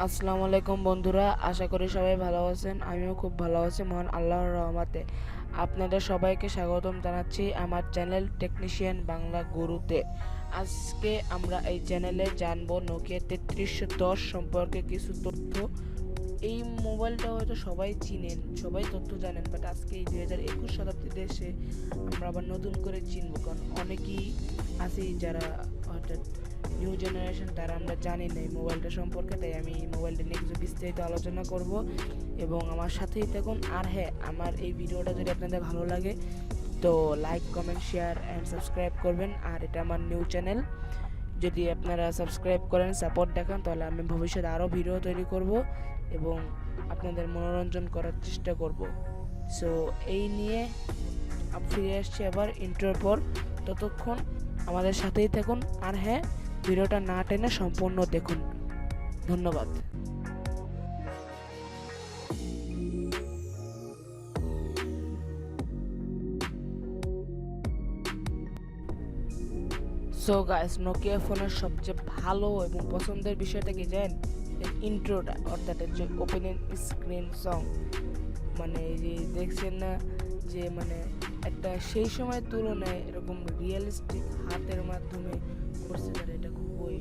আসসালামু আলাইকুম বন্ধুরা, আশা করি সবাই ভালো আছেন। আমিও খুব ভালো আছি মহান আল্লাহর রহমতে। আপনাদের সবাইকে স্বাগতম জানাচ্ছি আমার চ্যানেল টেকনিশিয়ান বাংলা গুরুতে। আজকে আমরা এই চ্যানেলে জানবো নোকিয়া 3310 সম্পর্কে কিছু তথ্য। এই মোবাইলটা হয়তো সবাই চিনেন, সবাই তথ্য জানেন, বাট আজকে এই 2021 শতাব্দীতে এসে আমরা আবার নতুন করে চিনবো, কারণ অনেকেই আছে যারা অর্থাৎ নিউ জেনারেশন, তারা আমরা জানি না এই মোবাইলটা সম্পর্কে। তাই আমি এই মোবাইলটা নিয়ে কিছু বিস্তারিত আলোচনা করব এবং আমার সাথেই থাকুন। আর হ্যাঁ, আমার এই ভিডিওটা যদি আপনাদের ভালো লাগে তো like, comment, share and subscribe করবেন। আর এটা আমার নিউ চ্যানেল, যদি আপনারা সাবস্ক্রাইব করেন, সাপোর্ট দেখান, তাহলে আমি ভবিষ্যতে আরও ভিডিও তৈরি করব এবং আপনাদের মনোরঞ্জন করার চেষ্টা করব। সো এই নিয়ে ফিরে আসছি আবার ইন্ট্রোর পর। ততক্ষণ আমাদের সাথেই থাকুন। আর হ্যাঁ, ভিডিওটা না টেনে সম্পূর্ণ দেখুন। ধন্যবাদ। সো গাইস, নোকিয়া ফোনের সবচেয়ে ভালো এবং পছন্দের বিষয়টা কি জানেন? ইন্ট্রোটা, অর্থাৎ যে ওপেনিং স্ক্রিন সং। মানে এই যে দেখছেন না, যে মানে একটা সেই সময়ের তুলনায় এরকম রিয়েলিস্টিক হাতের মাধ্যমে করছে তারা, এটা খুবই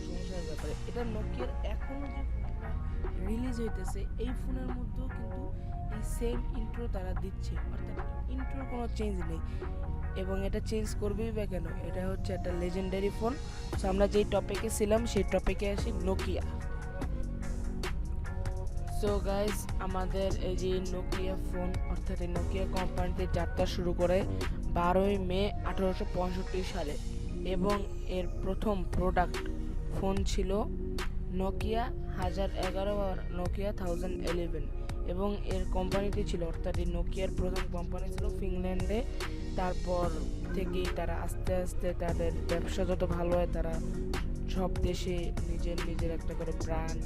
সমস্যার ব্যাপারে। এটা নোকিয়ার এখনো যে ফোনটা রিলিজ হইতেছে, এই ফোনের মধ্যেও কিন্তু এই সেম ইন্ট্রো তারা দিচ্ছে, অর্থাৎ ইন্ট্রোর কোনো চেঞ্জ নেই। এবং এটা চেঞ্জ করবেই বা কেন? এটা হচ্ছে একটা লেজেন্ডারি ফোন। সো আমরা যেই টপিকে ছিলাম সেই টপিকে আসি, নোকিয়া। সো গাইস, আমাদের এই যে নোকিয়া ফোন, অর্থাৎ এই নোকিয়া কোম্পানিতে যাত্রা শুরু করে 12ই মে 1865 সালে, এবং এর প্রথম প্রোডাক্ট ফোন ছিল নোকিয়া 1011 আর নোকিয়া 1011। এবং এর কোম্পানিটি ছিল, অর্থাৎ এই নোকিয়ার প্রথম কোম্পানি ছিল ফিনল্যান্ডে। তারপর থেকেই তারা আস্তে আস্তে তাদের ব্যবসা যত ভালো হয়, তারা সব দেশে নিজের নিজের একটা করে ব্রাঞ্চ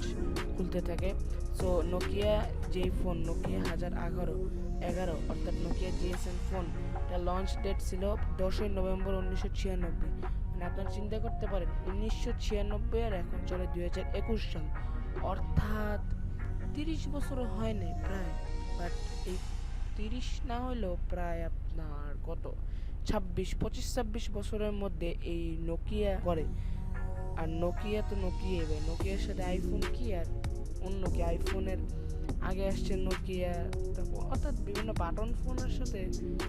খুলতে থাকে। সো নোকিয়া যেই ফোন, নোকিয়া 1011 অর্থাৎ নোকিয়া জিএসএম ফোন, এটা লঞ্চ ডেট ছিল 10ই নভেম্বর 1996। মানে আপনারা চিন্তা করতে পারেন, 1996 আর এখন চলে 2021 সাল, অর্থাৎ 30 বছরও হয় নাই প্রায়। বাট এই 30 না হলেও প্রায় আপনার কত 25-26 বছরের মধ্যে এই নোকিয়া করে। আর নোকিয়া তো নোকিয়া, ভাই, নোকিয়ার সাথে আইফোন কি আর অন্য কি? আইফোনের আগে আসছে নোকিয়া। তারপর অর্থাৎ বিভিন্ন বাটন ফোনের সাথে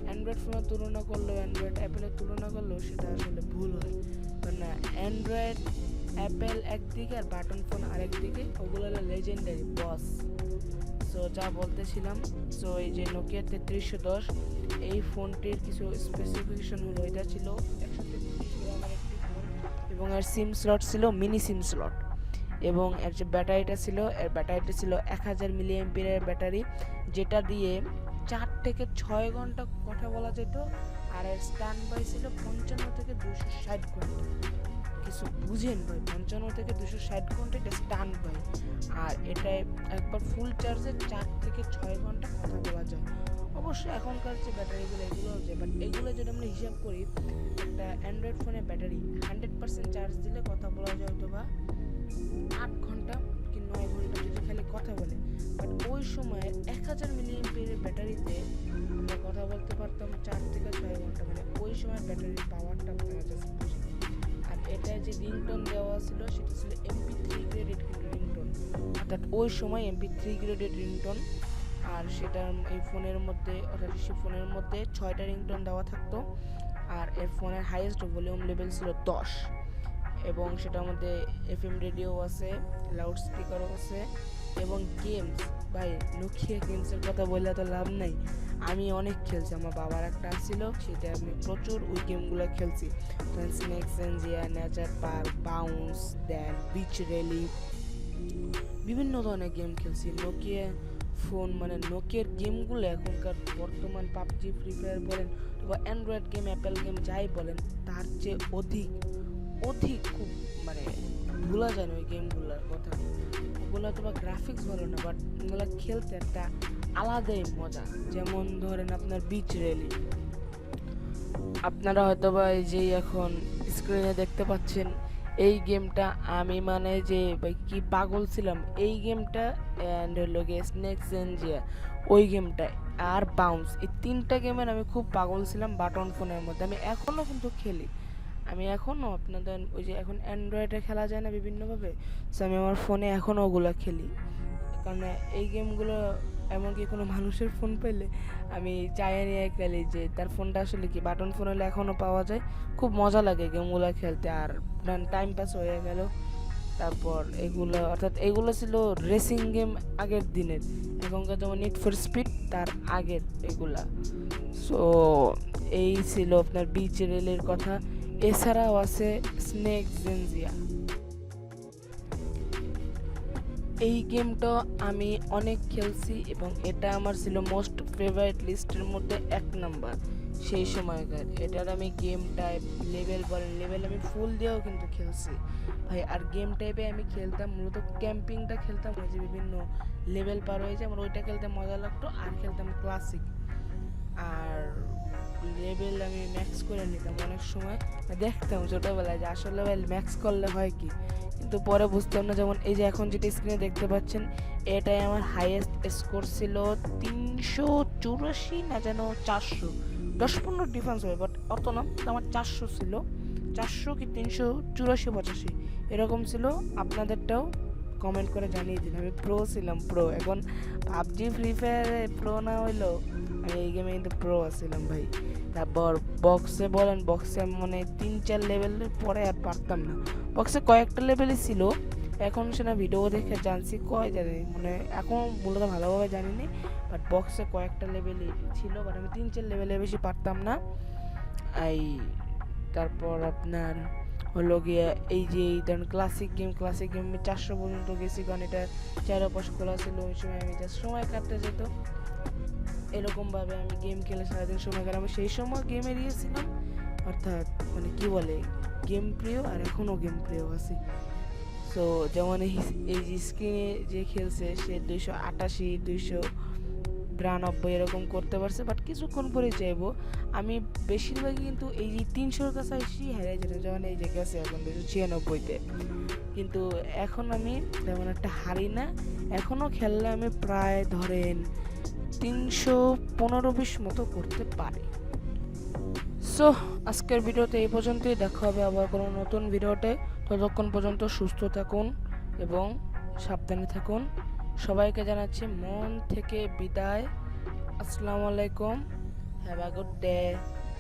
অ্যান্ড্রয়েড ফোনের তুলনা করলেও, অ্যান্ড্রয়েড অ্যাপেলের তুলনা করলেও সেটা আসলে ভুল হয়। কারণ না, অ্যান্ড্রয়েড অ্যাপেল একদিকে আর বাটন ফোন আরেকদিকে, ওগুলো হলো লেজেন্ডারি বস। সো যা বলতেছিলাম, সো এই যে নোকিয়া 3310, এই ফোনটির কিছু স্পেসিফিকেশন হলো, এটা ছিল 133 গ্রামের একটি ফোন এবং এর সিম স্লট ছিল মিনি সিম স্লট। এবং এর যে ব্যাটারিটা ছিল, এর ব্যাটারিটা ছিল 1000 মিলি এমপিয়ারের ব্যাটারি, যেটা দিয়ে 4 থেকে 6 ঘন্টা কথা বলা যেত। আর এর স্ট্যান্ড বাই ছিল 55 থেকে 260 ঘন্টা। কিছু বুঝেন ভাই? 55 থেকে 260 ঘন্টা এটা স্ট্যান্ড বাই। আর এটায় একবার ফুল চার্জে 4 থেকে 6 ঘন্টা কথা বলা যায়। অবশ্যই এখনকার যে ব্যাটারিগুলো, এগুলো হচ্ছে, বাট এগুলো যদি আমরা হিসাব করি, একটা অ্যান্ড্রয়েড ফোনের ব্যাটারি 100% চার্জ দিলে কথা বলা যায় হয়তো বা 8 ঘন্টা কি 9 ঘন্টা যদি খালি কথা বলে। বাট ওই সময় 1000 মিলি এমপিয়ারের ব্যাটারিতে আমরা কথা বলতে পারতাম 4 থেকে 6 ঘন্টা। মানে ওই সময় ব্যাটারির পাওয়ারটা আপনারা জাস্ট বুঝুন। আর এটা যে রিংটোন দেওয়া ছিল, সেটা ছিল MP3 গ্রেডেড কিন্তু রিংটোন, অর্থাৎ ওই সময় MP3 গ্রেডেড রিংটোন। আর সেটা এই ফোনের মধ্যে, অর্থাৎ সেই ফোনের মধ্যে 6টা রিংটোন দেওয়া থাকতো। আর এই ফোনের হাইয়েস্ট ভলিউম লেভেল ছিল 10, এবং সেটার মধ্যে FM রেডিও আছে, লাউড স্পিকারও আছে, এবং গেমস। ভাই, নোকিয়া গেমসের কথা বললে তো লাভ নাই, আমি অনেক খেলছি। আমার বাবার একটা ছিল, সেটা আমি প্রচুর ওই গেমগুলো খেলছি। স্নেক সেনজিয়া, নেচার পার্ক, বাউন্স, দেন বিচ রেলি, বিভিন্ন ধরনের গেম খেলছি। নোকিয়া ফোন মানে নোকিয়ার গেমগুলো এখনকার বর্তমান পাবজি, ফ্রি ফায়ার বলেন বা অ্যান্ড্রয়েড গেম, অ্যাপেল গেম যাই বলেন, তার চেয়ে অধিক অধিক খুব মানে ভোলা যায় না ওই গেমগুলোর কথা। ওগুলো তো বা গ্রাফিক্স ভালো না, বাট ওগুলো খেলতে একটা আলাদাই মজা। যেমন ধরেন আপনার বিচ রেলি, আপনারা হয়তো বা এই যে এখন স্ক্রিনে দেখতে পাচ্ছেন, এই গেমটা আমি মানে যে ভাই কি পাগল ছিলাম এই গেমটা, অ্যান্ড হলো গিয়ে স্নেক জেনজিয়া ওই গেমটা, আর বাউন্স, এই তিনটা গেমের আমি খুব পাগল ছিলাম বাটন ফোনের মধ্যে। আমি এখনও কিন্তু খেলি, আমি এখনও আপনাদের ওই যে এখন অ্যান্ড্রয়েডে খেলা যায় না বিভিন্নভাবে, সো আমি আমার ফোনে এখনও ওগুলো খেলি। কারণ এই গেমগুলো এমনকি কোনো মানুষের ফোন পেলে আমি চাই নিয়ে খেলি যে তার ফোনটা আসলে কি বাটন ফোন হলে এখনও পাওয়া যায়। খুব মজা লাগে গেমগুলো খেলতে, আর টাইম পাস হয়ে গেল। তারপর এগুলো অর্থাৎ এগুলো ছিল রেসিং গেম আগের দিনের, এখনকার যেমন নিড ফর স্পিড তার আগের এগুলা। সো এই ছিল আপনার বিচ রেলের কথা। এছাড়াও আছে স্নেক জেনজিয়া। এই গেমটা আমি অনেক খেলছি এবং এটা আমার ছিল মোস্ট ফেভারিট লিস্টের মধ্যে 1 নাম্বার সেই সময়কার। এটার আমি গেম টাইপ লেভেল আমি ফুল দিয়েও কিন্তু খেলছি ভাই। আর গেম টাইপে আমি খেলতাম মূলত ক্যাম্পিংটা খেলতাম, ওই যে বিভিন্ন লেভেল পার হয়ে যায় আমার ওইটা খেলতে মজা লাগতো। আর খেলতাম ক্লাসিক, আর লেভেল আমি ম্যাক্স করে নিতাম অনেক সময়। দেখতাম ছোটোবেলায় যে আসলে ম্যাক্স করলে হয় কি, কিন্তু পরে বুঝতাম না। যেমন এই যে এখন যেটা স্ক্রিনে দেখতে পাচ্ছেন, এটাই আমার হাইয়েস্ট স্কোর ছিল 384 না যেন 400, 10-15 ডিফারেন্স হবে, বাট অত না, আমার 400 ছিল, 400 কি 384-85 এরকম ছিল। আপনাদেরটাও কমেন্ট করে জানিয়ে দিন। আমি প্রো ছিলাম, প্রো। এখন পাবজি ফ্রি ফায়ারে প্রো না হইলেও আমি এই গেমে কিন্তু প্রো ছিলাম ভাই। তারপর বক্সে বলেন, বক্সে মানে 3-4 লেভেলের পরে আর পারতাম না। বক্সে কয়েকটা লেভেলই ছিল, এখন সেটা ভিডিও দেখে জানছি কয় জানি, মানে এখন মূলত ভালোভাবে জানিনি, বাট বক্সে কয়েকটা লেভেলই ছিল, বাট আমি 3-4 লেভেলে বেশি পারতাম না। এই তারপর আপনার হলো গিয়ে এই যে ধরেন ক্লাসিক গেম 400 পর্যন্ত গেছি, কারণ এটা 4 খোলা ছিল ওই সময়, আমি জাস্ট সময় কাটতে যেত এরকমভাবে আমি গেম খেলে সারাদিন সময় কাটাবো। সেই সময় গেমে দিয়েছিলাম, অর্থাৎ মানে কি বলে গেম প্রিয়, আর এখনও গেম প্রিয় আছি। সো যেমন এই যে স্ক্রিনে যে খেলছে সে 288, 292 এরকম করতে পারছে, বাট কিছুক্ষণ পরে চাইবো আমি বেশিরভাগই কিন্তু এই যে 300-র কাছাকাছি হেরে যেত। যেমন এই যে গেছে এখন 296-তে, কিন্তু এখন আমি তেমন একটা হারি না। এখনও খেললে আমি প্রায় ধরেন 315-20 মতো করতে পারি। সো আজকের ভিডিওতে এই পর্যন্তই, দেখা হবে আবার কোনো নতুন ভিডিওতে। ততক্ষণ পর্যন্ত সুস্থ থাকুন এবং সাবধানে থাকুন। সবাইকে জানাচ্ছি মন থেকে বিদায়। আসসালামু আলাইকুম, have a good day,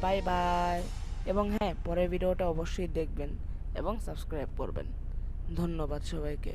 bye bye. এবং হ্যাঁ, পরের ভিডিওটা অবশ্যই দেখবেন এবং সাবস্ক্রাইব করবেন। ধন্যবাদ সবাইকে।